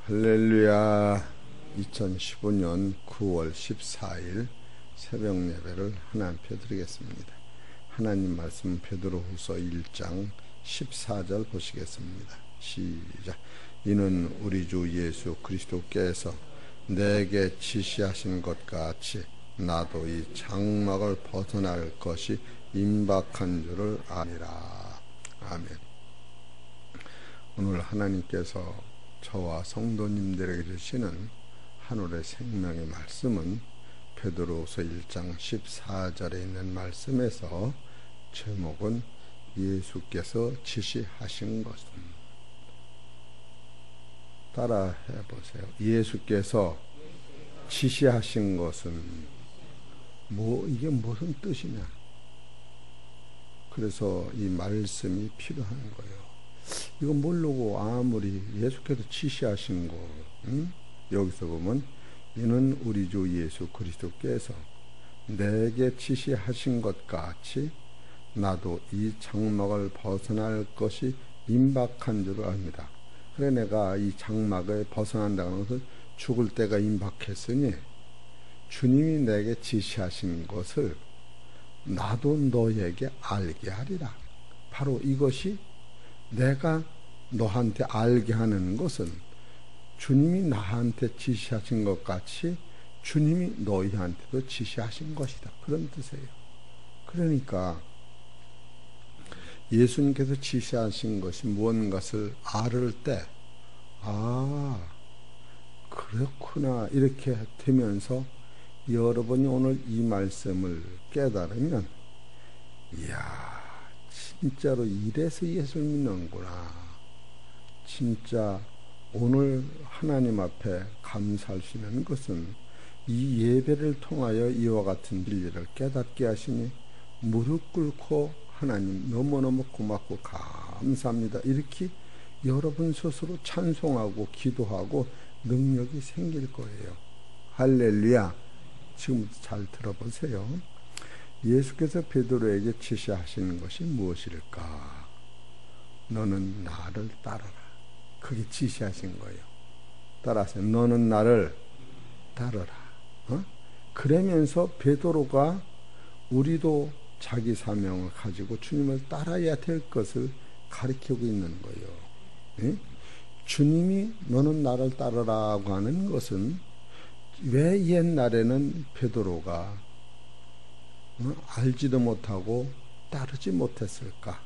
할렐루야. 2015년 9월 14일 새벽 예배를 하나님께 드리겠습니다. 하나님 말씀 베드로후서 1장 14절 보시겠습니다. 시작. 이는 우리 주 예수 그리스도께서 내게 지시하신 것 같이 나도 이 장막을 벗어날 것이 임박한 줄을 아니라. 아멘. 오늘 하나님께서 저와 성도님들에게 주시는 하늘의 생명의 말씀은 베드로후서 1장 14절에 있는 말씀에서 제목은 예수께서 지시하신 것은. 따라 해보세요. 예수께서 지시하신 것은 이게 무슨 뜻이냐. 그래서 이 말씀이 필요한 거예요. 이거 모르고 아무리 예수께서 지시하신 거, 여기서 보면 이는 우리 주 예수 그리스도께서 내게 지시하신 것 같이 나도 이 장막을 벗어날 것이 임박한 줄을 압니다. 그래 내가 이 장막을 벗어난다는 것은 죽을 때가 임박했으니 주님이 내게 지시하신 것을 나도 너에게 알게 하리라. 바로 이것이 내가 너한테 알게 하는 것은 주님이 나한테 지시하신 것 같이 주님이 너희한테도 지시하신 것이다. 그런 뜻이에요. 그러니까 예수님께서 지시하신 것이 무언가를 알을 때 그렇구나 이렇게 되면서 여러분이 오늘 이 말씀을 깨달으면 이야 진짜로 이래서 예수를 믿는구나. 진짜 오늘 하나님 앞에 감사할 수 있는 것은 이 예배를 통하여 이와 같은 진리를 깨닫게 하시니 무릎 꿇고 하나님 너무너무 고맙고 감사합니다. 이렇게 여러분 스스로 찬송하고 기도하고 능력이 생길 거예요. 할렐루야. 지금부터 잘 들어보세요. 예수께서 베드로에게 지시하시는 것이 무엇일까? 너는 나를 따르라. 그게 지시하신 거예요. 따라하세요. 너는 나를 따르라. 그러면서 베드로가 우리도 자기 사명을 가지고 주님을 따라야 될 것을 가르치고 있는 거예요. 주님이 너는 나를 따르라고 하는 것은 왜 옛날에는 베드로가 알지도 못하고 따르지 못했을까?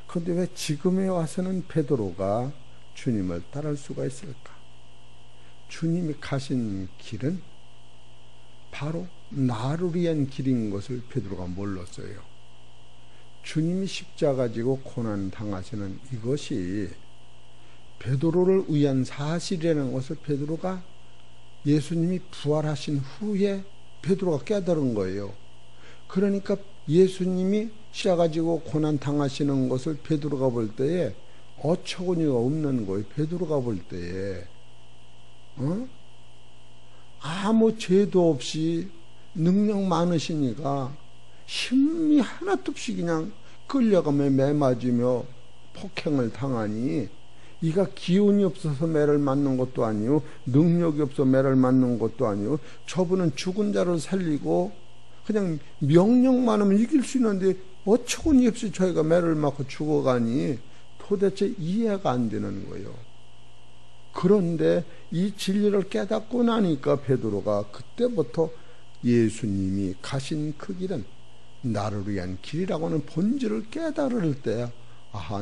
그런데 왜 지금에 와서는 베드로가 주님을 따를 수가 있을까? 주님이 가신 길은 바로 나를 위한 길인 것을 베드로가 몰랐어요. 주님이 십자가 지고 고난 당하시는 이것이 베드로를 위한 사실이라는 것을 베드로가 예수님이 부활하신 후에 베드로가 깨달은 거예요. 그러니까 예수님이 십자가 지고 고난 당하시는 것을 베드로가 볼 때에 어처구니가 없는 거예요. 베드로가 볼 때에 아무 죄도 없이 능력 많으시니까 힘이 하나도 없이 그냥 끌려가며 매맞으며 폭행을 당하니 이가 기운이 없어서 매를 맞는 것도 아니요 능력이 없어 매를 맞는 것도 아니요 저분은 죽은 자를 살리고 그냥 명령만 하면 이길 수 있는데 어처구니 없이 저희가 매를 맞고 죽어가니 도대체 이해가 안 되는 거예요. 그런데 이 진리를 깨닫고 나니까 베드로가 그때부터 예수님이 가신 그 길은 나를 위한 길이라고 하는 본질을 깨달을 때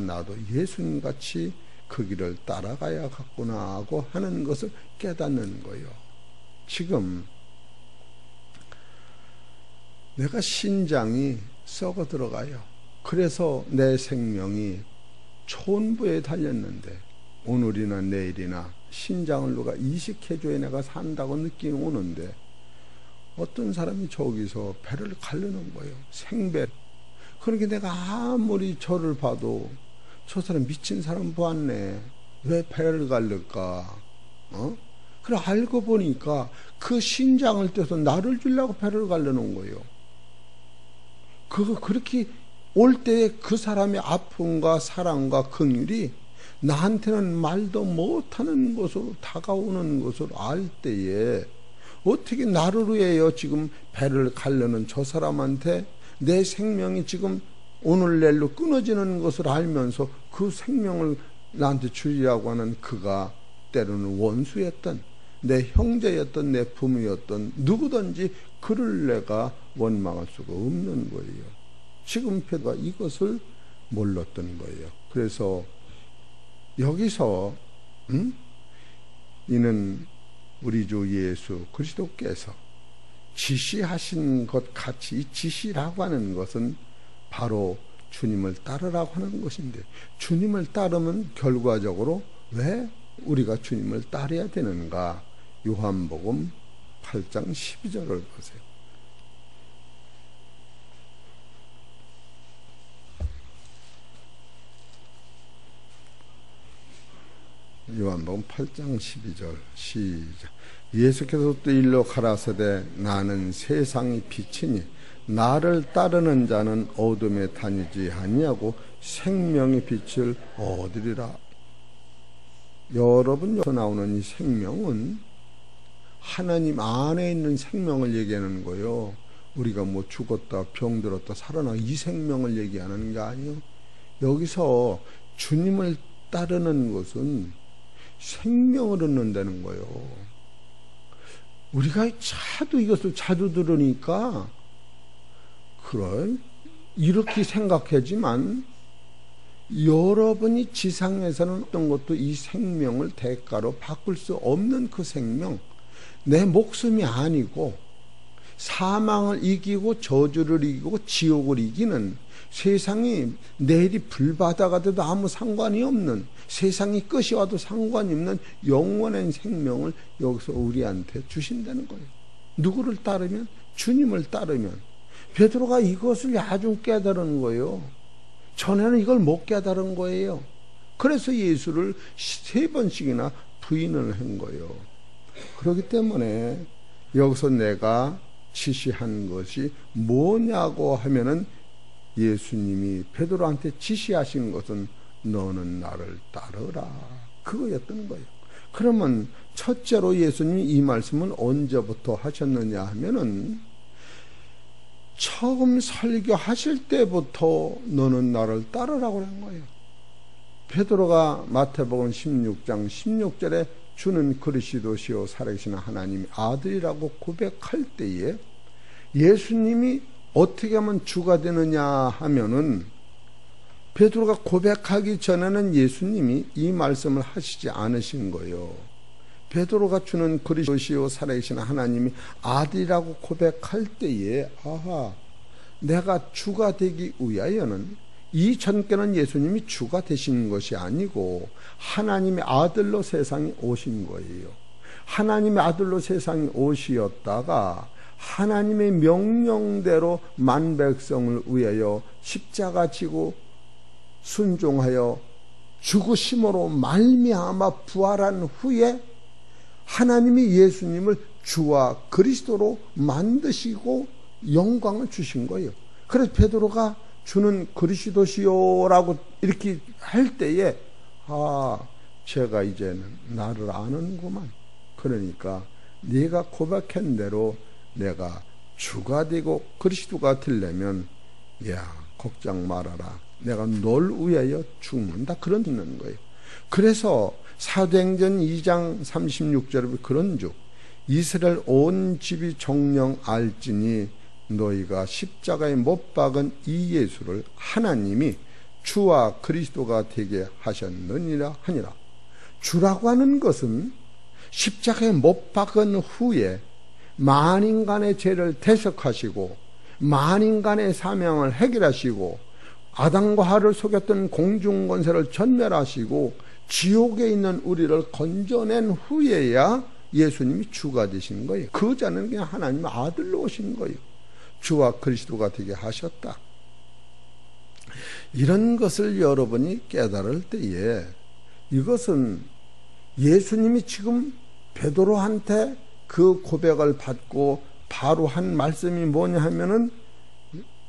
나도 예수님같이 그 길을 따라가야겠구나 하고 하는 것을 깨닫는 거예요. 지금 내가 신장이 썩어 들어가요. 그래서 내 생명이 촌부에 달렸는데 오늘이나 내일이나 신장을 누가 이식해줘야 내가 산다고 느낌이 오는데 어떤 사람이 저기서 배를 가르는 거예요. 생배. 그러니까 내가 아무리 저를 봐도 저 사람 미친 사람 보았네. 왜 배를 가를까? 그래 알고 보니까 그 신장을 떼서 나를 주려고 배를 가르는 거예요. 그렇게 올 때에 그 사람의 아픔과 사랑과 긍휼이 나한테는 말도 못하는 것으로 다가오는 것을 알 때에 어떻게 나를 위하여 지금 배를 가르는 저 사람한테 내 생명이 지금 오늘 내일로 끊어지는 것을 알면서 그 생명을 나한테 주리라고 하는 그가 때로는 원수였던 내 형제였던 내 부모였던 누구든지 그를 내가 원망할 수가 없는 거예요. 지금 베드로가 이것을 몰랐던 거예요. 그래서 여기서 이는 우리 주 예수 그리스도께서 지시하신 것 같이, 이 지시라고 하는 것은 바로 주님을 따르라고 하는 것인데, 주님을 따르면 결과적으로 왜 우리가 주님을 따라야 되는가? 요한복음 8장 12절을 보세요. 요한복음 8장 12절 시작. 예수께서 또 일러 가라사대 나는 세상의 빛이니 나를 따르는 자는 어둠에 다니지 아니하고 생명의 빛을 얻으리라. 여러분, 여기서 나오는 이 생명은 하나님 안에 있는 생명을 얘기하는 거예요. 우리가 뭐 죽었다 병들었다 살아나 이 생명을 얘기하는 게 아니에요. 여기서 주님을 따르는 것은 생명을 얻는다는 거예요. 우리가 자도 이것을 자주 들으니까 그래 이렇게 생각하지만 여러분이 지상에서는 어떤 것도 이 생명을 대가로 바꿀 수 없는 그 생명, 내 목숨이 아니고 사망을 이기고 저주를 이기고 지옥을 이기는, 세상이 내일이 불바다가 돼도 아무 상관이 없는, 세상이 끝이 와도 상관이 없는 영원한 생명을 여기서 우리한테 주신다는 거예요. 누구를 따르면? 주님을 따르면. 베드로가 이것을 아주 깨달은 거예요. 전에는 이걸 못 깨달은 거예요. 그래서 예수를 3번씩이나 부인을 한 거예요. 그렇기 때문에 여기서 내가 지시한 것이 뭐냐고 하면은 예수님이 베드로한테 지시하신 것은 너는 나를 따르라, 그거였던 거예요. 그러면 첫째로 예수님이 이 말씀은 언제부터 하셨느냐 하면은 처음 설교하실 때부터 너는 나를 따르라고 한 거예요. 베드로가 마태복음 16장 16절에 주는 그리스도시요 살아계신 하나님의 아들이라고 고백할 때에 예수님이 어떻게 하면 주가 되느냐 하면은 베드로가 고백하기 전에는 예수님이 이 말씀을 하시지 않으신 거예요. 베드로가 주는 그리스도시요 살아계신 하나님이 아들이라고 고백할 때에 아하, 내가 주가 되기 위하여는 이전께는 예수님이 주가 되신 것이 아니고 하나님의 아들로 세상에 오신 거예요. 하나님의 아들로 세상에 오시었다가 하나님의 명령대로 만백성을 위하여 십자가 지고 순종하여 죽으심으로 말미암아 부활한 후에 하나님이 예수님을 주와 그리스도로 만드시고 영광을 주신 거예요. 그래서 베드로가 주는 그리스도시요라고 이렇게 할 때에 아, 제가 이제는 나를 아는구만. 그러니까 네가 고백한 대로 내가 주가 되고 그리스도가 되려면 야, 걱정 말아라. 내가 널 위하여 죽는다. 그런 뜻인 거예요. 그래서 사도행전 2장 36절에 그런즉 이스라엘 온 집이 정녕 알지니 너희가 십자가에 못 박은 이 예수를 하나님이 주와 그리스도가 되게 하셨느니라 하니라. 주라고 하는 것은 십자가에 못 박은 후에 만인간의 죄를 대속하시고 만인간의 사명을 해결하시고 아담과 하와를 속였던 공중권세를 전멸하시고 지옥에 있는 우리를 건져낸 후에야 예수님이 주가 되신 거예요. 그 자는 그냥 하나님의 아들로 오신 거예요. 주와 그리스도가 되게 하셨다. 이런 것을 여러분이 깨달을 때에 이것은 예수님이 지금 베드로한테 그 고백을 받고 바로 한 말씀이 뭐냐 하면은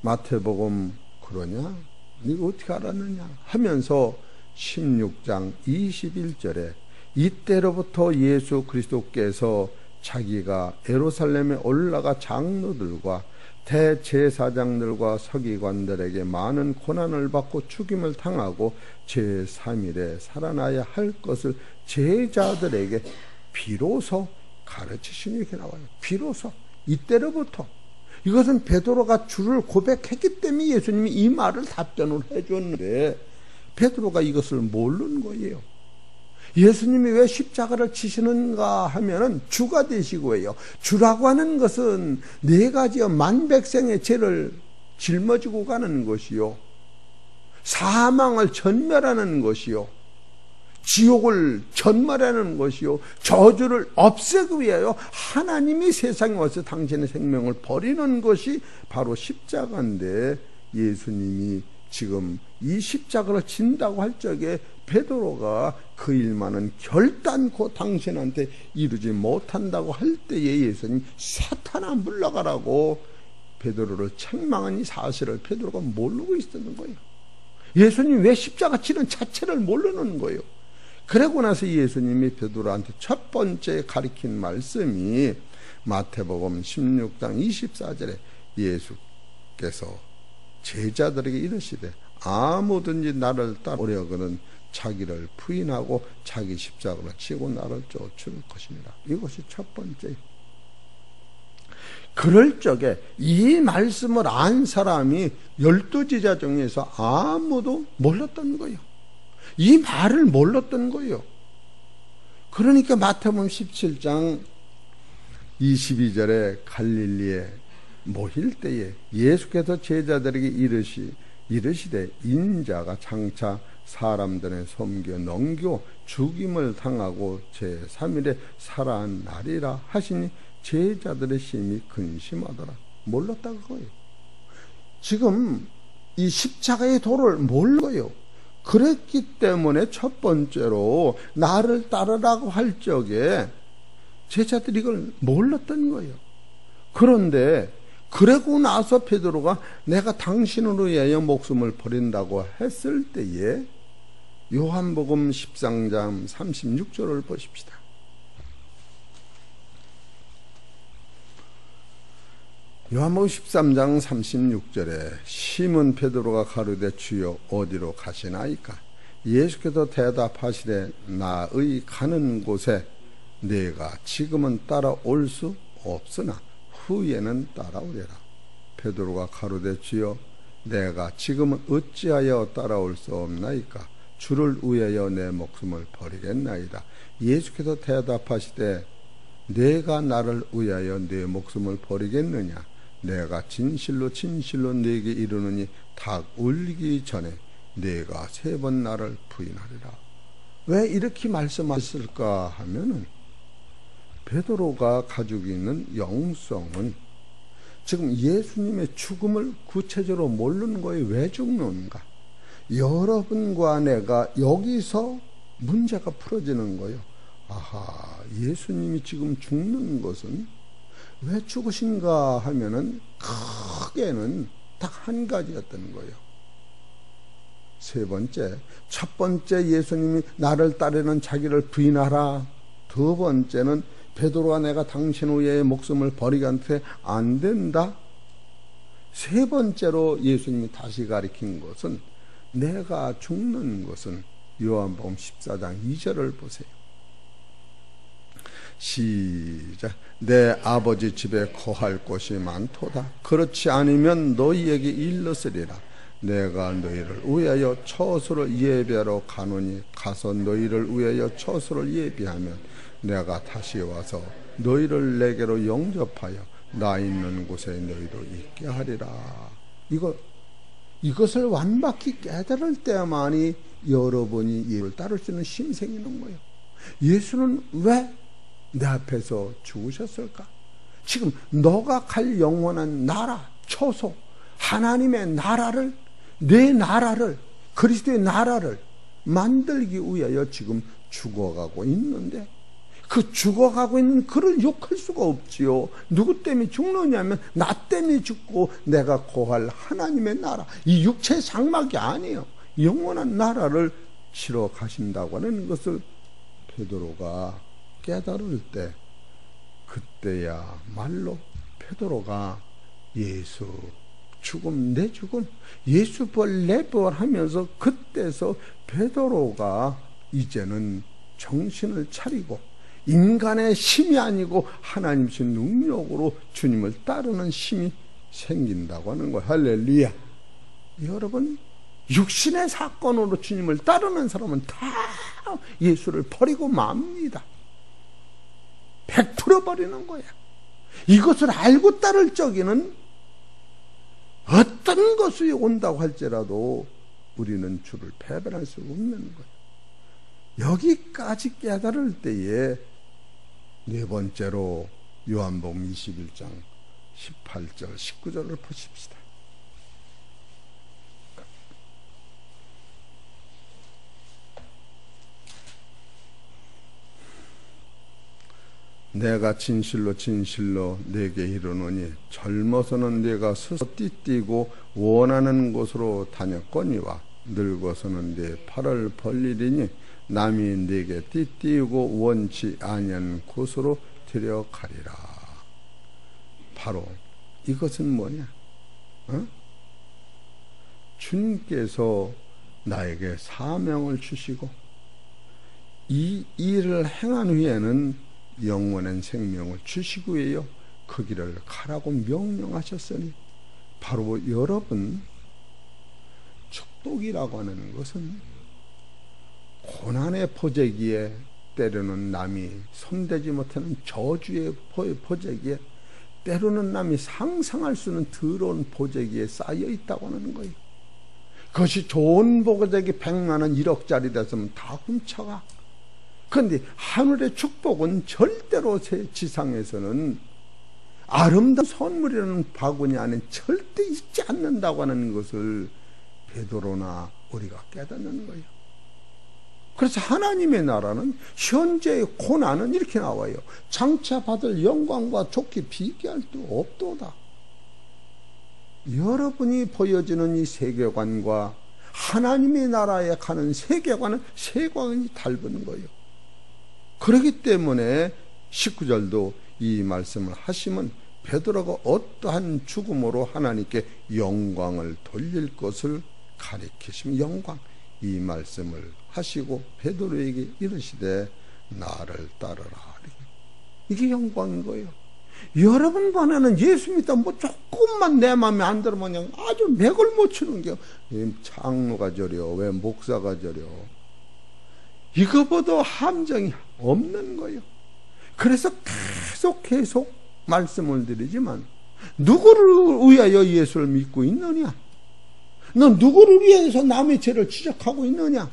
마태복음 그러냐? 네가 어떻게 알았느냐? 하면서 16장 21절에 이때로부터 예수 그리스도께서 자기가 예루살렘에 올라가 장로들과 대제사장들과 서기관들에게 많은 고난을 받고 죽임을 당하고 제3일에 살아나야 할 것을 제자들에게 비로소 가르치시니 이렇게 나와요. 비로소 이때로부터. 이것은 베드로가 주를 고백했기 때문에 예수님이 이 말을 답변을 해줬는데 베드로가 이것을 모르는 거예요. 예수님이 왜 십자가를 치시는가 하면은 주가 되시고 해요. 주라고 하는 것은 네 가지의 만백성의 죄를 짊어지고 가는 것이요, 사망을 전멸하는 것이요, 지옥을 전멸하는 것이요, 저주를 없애기 위하여 하나님이 세상에 와서 당신의 생명을 버리는 것이 바로 십자가인데, 예수님이 지금 이 십자가를 진다고 할 적에 베드로가 그 일만은 결단코 당신한테 이루지 못한다고 할 때에 예수님 사탄아 물러가라고 베드로를 책망한 이 사실을 베드로가 모르고 있었는 거예요. 예수님이 왜 십자가 치는 자체를 모르는 거예요. 그러고 나서 예수님이 베드로한테 첫 번째 가리킨 말씀이 마태복음 16장 24절에 예수께서 제자들에게 이르시되 아무든지 나를 따르려거든 자기를 부인하고 자기 십자가를 지고 나를 쫓을 것입니다. 이것이 첫 번째. 그럴 적에 이 말씀을 안 사람이 12제자 중에서 아무도 몰랐던 거예요. 이 말을 몰랐던 거예요. 그러니까 마태복음 17장 22절에 갈릴리에 모일 때에 예수께서 제자들에게 이르시되 인자가 장차 사람들의 섬겨 넘겨 죽임을 당하고 제3일에 살아나리라 하시니 제자들의 심히 근심하더라. 몰랐다 그거예요. 지금 이 십자가의 도를 몰라요. 그랬기 때문에 첫 번째로 나를 따르라고 할 적에 제자들이 이걸 몰랐던 거예요. 그런데 그러고 나서 베드로가 내가 당신으로 위하여 목숨을 버린다고 했을 때에 요한복음 13장 36절을 보십시다. 요한복음 13장 36절에 시몬 베드로가 가로되 주여 어디로 가시나이까? 예수께서 대답하시되 나의 가는 곳에 내가 지금은 따라올 수 없으나 후에는 따라오리라. 베드로가 가로되 주여 내가 지금은 어찌하여 따라올 수 없나이까? 주를 위하여 내 목숨을 버리겠나이다. 예수께서 대답하시되 내가 나를 위하여 내 목숨을 버리겠느냐? 내가 진실로 진실로 네게 이르노니 닭 울리기 전에 네가 3번 나를 부인하리라. 왜 이렇게 말씀하셨을까 하면은 베드로가 가지고 있는 영성은 지금 예수님의 죽음을 구체적으로 모르는 거예요. 왜 죽는가? 여러분과 내가 여기서 문제가 풀어지는 거예요. 아하, 예수님이 지금 죽는 것은 왜 죽으신가 하면은 크게는 딱 한 가지였던 거예요. 세 번째, 첫 번째 예수님이 나를 따르는 자기를 부인하라. 두 번째는 베드로와 내가 당신 위에 목숨을 버리게 안 된다. 세 번째로 예수님이 다시 가리킨 것은 내가 죽는 것은 요한복음 14장 2절을 보세요. 시작. 내 아버지 집에 거할 곳이 많도다. 그렇지 않으면 너희에게 일렀으리라. 내가 너희를 위하여 처소를 예비하러 가노니 가서 너희를 위하여 처소를 예비하면 내가 다시 와서 너희를 내게로 영접하여 나 있는 곳에 너희도 있게 하리라. 이것을 완벽히 깨달을 때만이 여러분이 예수를 따를 수 있는 심생이 있는 거예요. 예수는 왜 내 앞에서 죽으셨을까? 지금 너가 갈 영원한 나라, 처소, 하나님의 나라를, 내 나라를, 그리스도의 나라를 만들기 위하여 지금 죽어가고 있는데 그 죽어가고 있는 그를 욕할 수가 없지요. 누구 때문에 죽느냐면 나 때문에 죽고 내가 고할 하나님의 나라, 이 육체의 장막이 아니에요. 영원한 나라를 치러 가신다고 하는 것을 베드로가 깨달을 때, 그때야말로 베드로가 예수 죽음 내 죽음, 예수 벌 내 벌 하면서 그때서 베드로가 이제는 정신을 차리고 인간의 힘이 아니고 하나님이신 능력으로 주님을 따르는 힘이 생긴다고 하는 거예요. 할렐루야. 여러분, 육신의 사건으로 주님을 따르는 사람은 다 예수를 버리고 맙니다. 100% 버리는 거야. 이것을 알고 따를 적에는 어떤 것이 온다고 할지라도 우리는 주를 배반할 수 없는 거예요. 여기까지 깨달을 때에 네 번째로 요한복음 21장 18절 19절을 보십시다. 내가 진실로 진실로 네게 이르노니 젊어서는 네가 스스로 띠띠고 원하는 곳으로 다녔거니와 늙어서는 네 팔을 벌리리니 남이 네게 띠띠고 원치 아니한 곳으로 데려가리라. 바로 이것은 뭐냐? 주님께서 나에게 사명을 주시고 이 일을 행한 후에는 영원한 생명을 주시고요, 그 길을 가라고 명령하셨으니 바로 여러분, 축복이라고 하는 것은 고난의 포재기에, 때로는 남이 손대지 못하는 저주의 포재기에, 때로는 남이 상상할 수 없는 더러운 포재기에 쌓여 있다고 하는 거예요. 그것이 좋은 포재기 100만 원 1억짜리 됐으면 다 훔쳐가. 그런데 하늘의 축복은 절대로 지상에서는 아름다운 선물이라는 바구니 안에 절대 있지 않는다고 하는 것을 베드로나 우리가 깨닫는 거예요. 그래서 하나님의 나라는, 현재의 고난은 이렇게 나와요. 장차 받을 영광과 좋게 비교할 수 없도다. 여러분이 보여지는 이 세계관과 하나님의 나라에 가는 세계관은 다른 거예요. 그렇기 때문에 19절도 이 말씀을 하시면 베드로가 어떠한 죽음으로 하나님께 영광을 돌릴 것을 가리키시면, 영광, 이 말씀을 하시고 베드로에게 이르시되 나를 따르라. 이게 영광인 거예요. 여러분 반에는 예수 믿다 뭐 조금만 내 마음에 안 들으면 그냥 아주 맥을 못 추는 게, 왜 장로가 저려, 왜 목사가 저려, 이거보다 함정이 없는 거예요. 그래서 계속 말씀을 드리지만, 누구를 위하여 예수를 믿고 있느냐? 너 누구를 위해서 남의 죄를 지적하고 있느냐?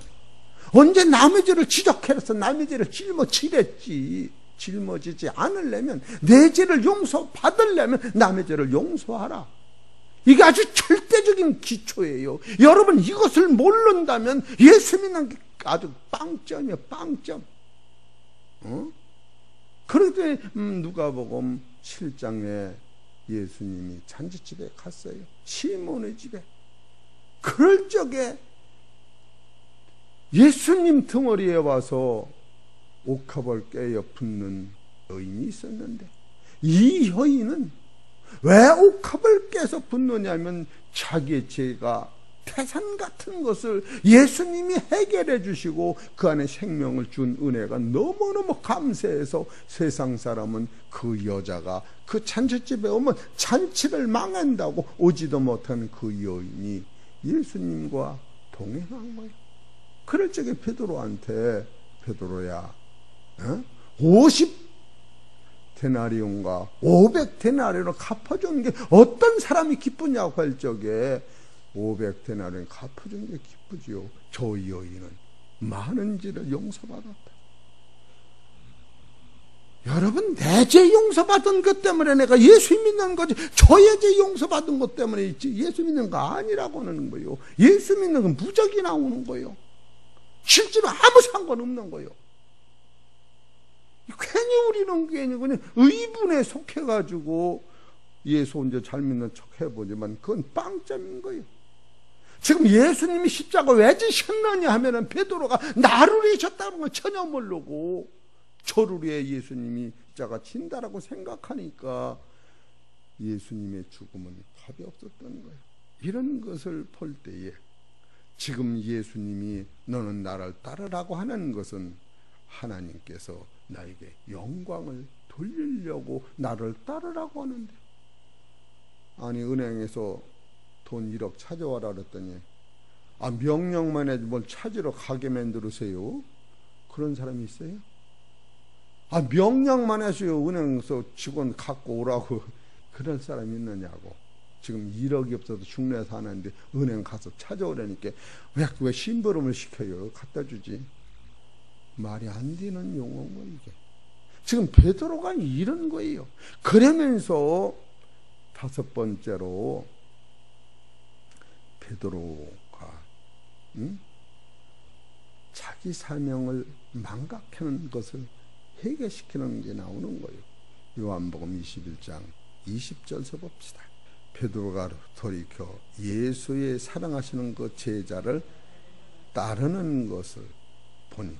언제 남의 죄를 지적해서 남의 죄를 짊어지랬지. 짊어지지 않으려면, 내 죄를 용서받으려면 남의 죄를 용서하라. 이게 아주 절대적인 기초예요. 여러분, 이것을 모른다면 예수 믿는 게 아주 빵점이에요. 빵점. 그럴 때 누가복음 7장에 예수님이 잔치집에 갔어요. 시몬의 집에. 그럴 적에 예수님 등허리에 와서 옥합을 깨어 붙는 여인이 있었는데, 이 여인은 왜 옥합을 깨서 붙느냐면 자기의 죄가 태산 같은 것을 예수님이 해결해 주시고 그 안에 생명을 준 은혜가 너무너무 감사해서, 세상 사람은 그 여자가 그 잔치집에 오면 잔치를 망한다고 오지도 못한 그 여인이 예수님과 동행한 거예요. 그럴 적에 베드로한테, 베드로야, 50데나리온과 500데나리온을 갚아주는 게 어떤 사람이 기쁘냐고 할 적에 500데나리온 갚아주는 게 기쁘지요. 저 여인은 많은 죄를 용서받았다. 여러분, 내 죄 용서받은 것 때문에 내가 예수 믿는 거지, 저의 죄 용서받은 것 때문에 예수 믿는 거 아니라고 하는 거예요. 예수 믿는 건 무적이 나오는 거예요. 실제로 아무 상관없는 거예요. 괜히 우리는 그냥 의분에 속해가지고 예수 혼자 잘 믿는 척 해보지만 그건 빵점인 거예요. 지금 예수님이 십자가 왜 지셨느냐 하면은 베드로가 나를 위해 졌다는 걸 전혀 모르고 저를 위해 예수님이 십자가 진다라고 생각하니까 예수님의 죽음은 답이 없었던 거예요. 이런 것을 볼 때에 지금 예수님이 너는 나를 따르라고 하는 것은 하나님께서 나에게 영광을 돌리려고 나를 따르라고 하는데, 아니 은행에서 돈 1억 찾아와라 그랬더니 명령만 해도 뭘 찾으러 가게 만들으세요? 그런 사람이 있어요? 명령만 해서요 은행에서 직원 갖고 오라고 그럴 사람이 있느냐고. 지금 1억이 없어서 죽내 사는데 은행 가서 찾아오라니까 왜 심부름을 시켜요? 갖다 주지. 말이 안 되는 용어고 이게. 지금 베드로가 이런 거예요. 그러면서 다섯 번째로 베드로가 자기 사명을 망각하는 것을 해결시키는 게 나오는 거예요. 요한복음 21장 20절서 봅시다. 베드로가 돌이켜 예수의 사랑하시는 그 제자를 따르는 것을 보니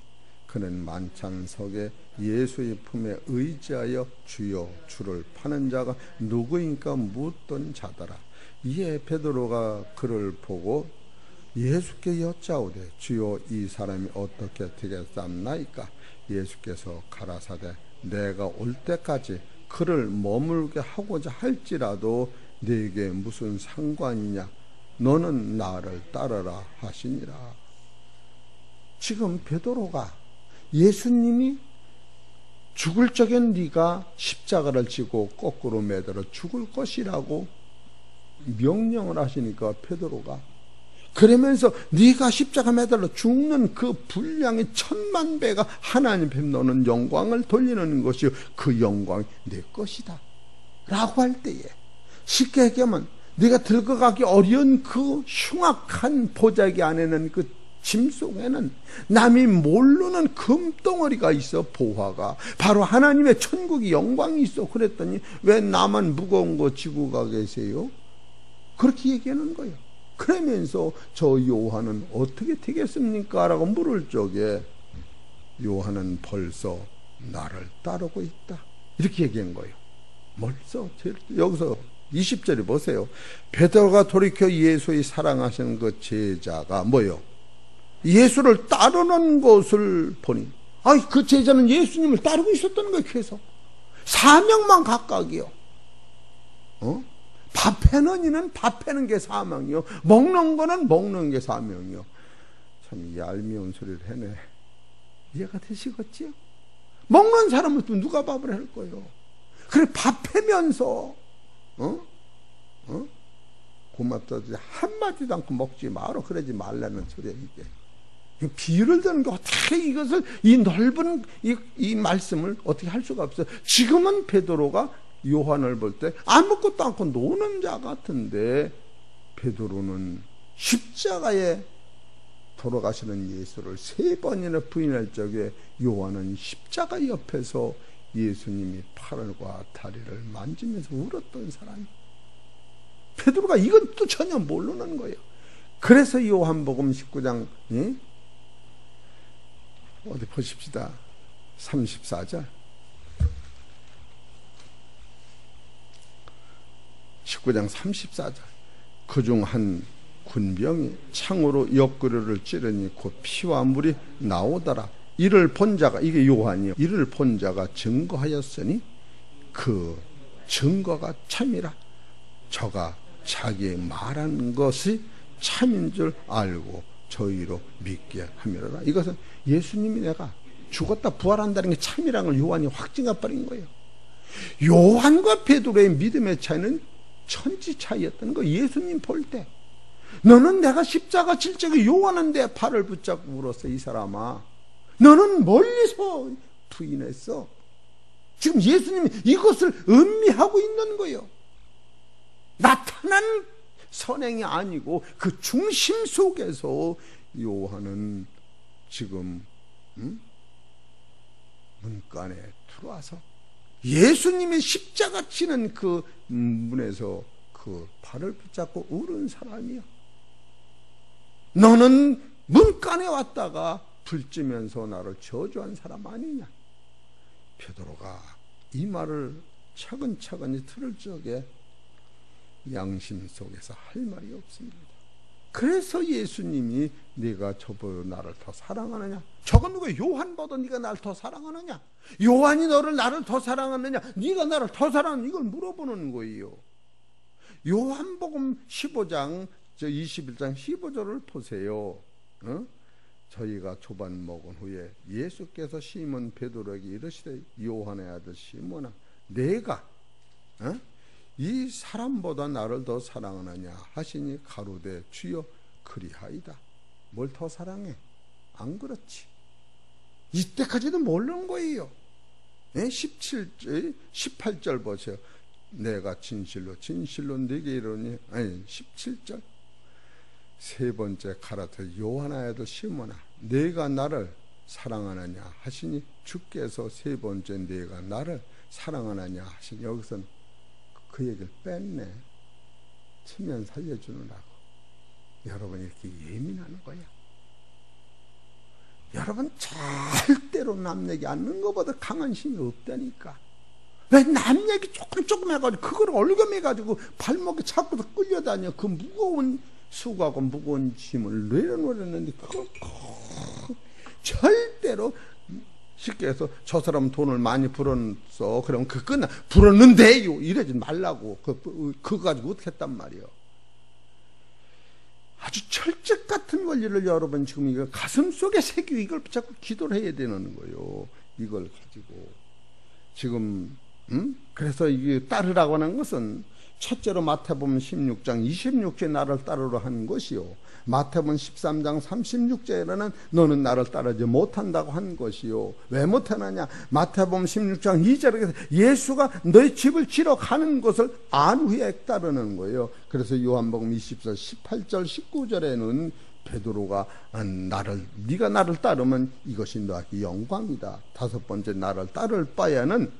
그는 만찬석에 예수의 품에 의지하여 주여 주를 파는 자가 누구인가 묻던 자더라. 이에 베드로가 그를 보고 예수께 여짜오되 주여 이 사람이 어떻게 되겠사옵나이까? 예수께서 가라사대 내가 올 때까지 그를 머물게 하고자 할지라도 네게 무슨 상관이냐? 너는 나를 따르라 하시니라. 지금 베드로가 예수님이 죽을 적엔 네가 십자가를 지고 거꾸로 매달아 죽을 것이라고 명령을 하시니까 베드로가 그러면서 네가 십자가 매달려 죽는 그 분량이 1000만 배가 하나님 앞에 너는 영광을 돌리는 것이요 그 영광이 내 것이다 라고 할 때에 쉽게 얘기하면 네가 들고 가기 어려운 그 흉악한 보자기 안에는 그 짐 속에는 남이 모르는 금덩어리가 있어. 보화가 바로 하나님의 천국이 영광이 있어. 그랬더니 왜 나만 무거운 거 지고 가 계세요? 그렇게 얘기하는 거예요. 그러면서 저 요한은 어떻게 되겠습니까? 라고 물을 적에 요한은 벌써 나를 따르고 있다 이렇게 얘기한 거예요. 벌써 여기서 20절에 보세요. 베드로가 돌이켜 예수의 사랑하시는 그 제자가 뭐요? 예수를 따르는 것을 보니 그 제자는 예수님을 따르고 있었다는 거예요. 계속 사명만 각각이요. 밥 해는 이는 밥 해는 게 사명이요 먹는 거는 먹는 게 사명이요. 참 얄미운 소리를 해내. 이해가 되시겠지요? 먹는 사람은 또 누가 밥을 할 거예요? 그래 밥 해면서 고맙다지 한마디도 않고 먹지 마라 그러지 말라는 소리야 이게. 비유를 드는 게 어떻게 이것을 이 넓은 이 말씀을 어떻게 할 수가 없어요. 지금은 베드로가 요한을 볼 때 아무것도 않고 노는 자 같은데 베드로는 십자가에 돌아가시는 예수를 3번이나 부인할 적에 요한은 십자가 옆에서 예수님이 팔과 다리를 만지면서 울었던 사람이. 베드로가 이건 또 전혀 모르는 거예요. 그래서 요한복음 19장 어디 보십시다. 34절 19장 34절 그중 한 군병이 창으로 옆구리를 찌르니 곧 피와 물이 나오더라. 이를 본 자가, 이게 요한이요, 이를 본 자가 증거하였으니 그 증거가 참이라. 저가 자기 말한 것이 참인 줄 알고 저희로 믿게 함이라. 이것은 예수님이 내가 죽었다 부활한다는 게 참이라는 걸 요한이 확증해 버린 거예요. 요한과 베드로의 믿음의 차이는 천지 차이였다는 거. 예수님 볼 때 너는 내가 십자가 질 적에 요한은 내 발을 붙잡고 울었어. 이 사람아 너는 멀리서 부인했어. 지금 예수님이 이것을 음미하고 있는 거예요. 나타난 선행이 아니고 그 중심 속에서 요한은 지금 문간에 들어와서 예수님이 십자가 치는 그 문에서 그 발을 붙잡고 울은 사람이요. 너는 문간에 왔다가 불지면서 나를 저주한 사람 아니냐. 베드로가 이 말을 차근차근히 들을 적에 양심 속에서 할 말이 없습니다. 그래서 예수님이 네가 저보다 나를 더 사랑하느냐? 저건 누구야? 요한보다 네가 나를 더 사랑하느냐? 요한이 나를 더 사랑하느냐? 네가 나를 더 사랑하느냐? 이걸 물어보는 거예요. 요한복음 15장 21장 15절을 보세요. 저희가 조반 먹은 후에 예수께서 시몬 베드로에게 이르시되 요한의 아들 시몬아 내가 이 사람보다 나를 더 사랑하느냐 하시니 가로되 주여 그리하이다. 뭘 더 사랑해? 안 그렇지. 이때까지도 모르는 거예요. 18절 보세요. 내가 진실로 네게 이르노니, 아니 17절 세 번째 가라사대 요한의 아들 시몬아 내가 나를 사랑하느냐 하시니 주께서 세 번째 내가 나를 사랑하느냐 하시니 여기서는 그 얘기를 뺐네. 치면 살려주느라고. 여러분 이렇게 예민한 거야. 여러분 절대로 남 얘기 않는 것보다 강한 힘이 없다니까. 왜 남 얘기 조금 해가지고 그걸 얼금해가지고 발목에 자꾸 끌려다녀. 그 무거운 수고하고 무거운 짐을 내려놓았는데 그걸 절대로 쉽게 해서 저 사람 돈을 많이 벌었어. 그러면 그 끝나. 벌었는데요. 이러지 말라고. 그거 가지고 어떻게 했단 말이에요. 아주 철책 같은 원리를 여러분 지금 이거 가슴 속에 새기고 이걸 자꾸 기도를 해야 되는 거예요. 이걸 가지고. 지금, 그래서 이게 따르라고 하는 것은 첫째로 마태복음 16장 26절에 나를 따르라 하는 것이요. 마태복음 13장 36절에는 너는 나를 따르지 못한다고 한 것이요. 왜 못하느냐? 마태복음 16장 2절에 예수가 너희 집을 지러 가는 것을 안 후에 따르는 거예요. 그래서 요한복음 24, 18절, 19절에는 베드로가 네가 나를 따르면 이것이 너에게 영광이다. 다섯 번째 나를 따를 바에는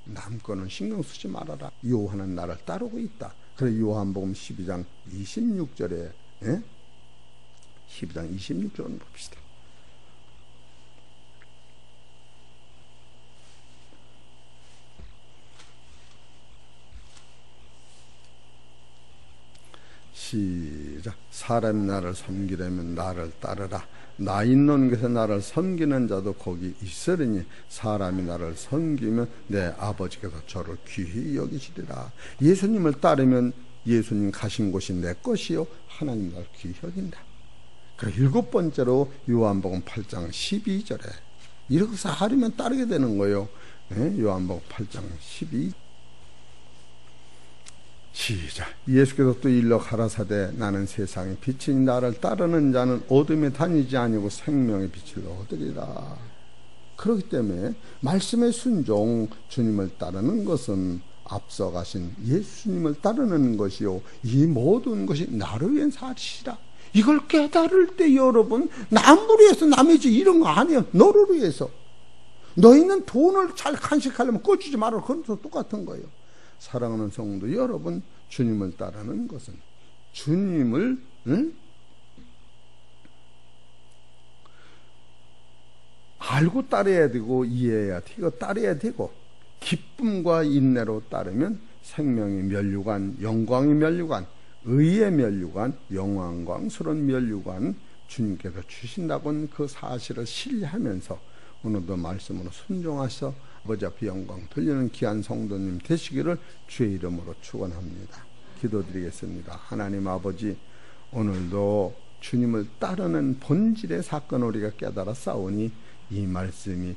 남 거는 신경 쓰지 말아라. 요한은 나를 따르고 있다. 그래서 요한복음 12장 26절에 12장 26절을 봅시다. 시작. 사람이 나를 섬기려면 나를 따르라. 나 있는 곳에 나를 섬기는 자도 거기 있으리니 사람이 나를 섬기면 내 아버지께서 저를 귀히 여기시리라. 예수님을 따르면 예수님 가신 곳이 내 것이요 하나님 나를 귀히 여긴다. 그리고 일곱 번째로 요한복음 8장 12절에 이렇게 하려면 따르게 되는 거예요. 요한복음 8장 12. 시작. 예수께서 또 일러 가라사대 나는 세상의 빛이니 나를 따르는 자는 어둠에 다니지 아니고 생명의 빛을 얻으리라. 그렇기 때문에 말씀의 순종, 주님을 따르는 것은 앞서가신 예수님을 따르는 것이요 이 모든 것이 나를 위한 사실이라. 이걸 깨달을 때 여러분 남을 위해서 남이지 이런 거 아니에요. 너를 위해서. 너희는 돈을 잘 간직하려면 꽂주지 말아. 그건 똑같은 거예요. 사랑하는 성도 여러분, 주님을 따르는 것은 주님을 알고 따라야 되고 이해해야 되고 따라야 되고 기쁨과 인내로 따르면 생명의 면류관, 영광의 면류관, 의의 면류관, 영광스러운 면류관 주님께서 주신다고는 그 사실을 신뢰하면서 오늘도 말씀으로 순종하셔 아버지 앞에 영광 돌리는 귀한 성도님 되시기를 주의 이름으로 축원합니다. 기도드리겠습니다. 하나님 아버지, 오늘도 주님을 따르는 본질의 사건을 우리가 깨달아 싸우니 이 말씀이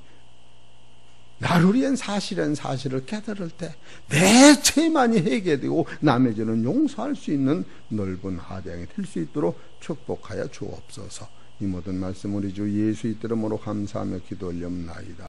나를 위한 사실을 깨달을 때 내 죄만이 해결되고 남의 죄는 용서할 수 있는 넓은 하대양이 될 수 있도록 축복하여 주옵소서. 이 모든 말씀 우리 주 예수의 이름으로 감사하며 기도 올려옵나이다.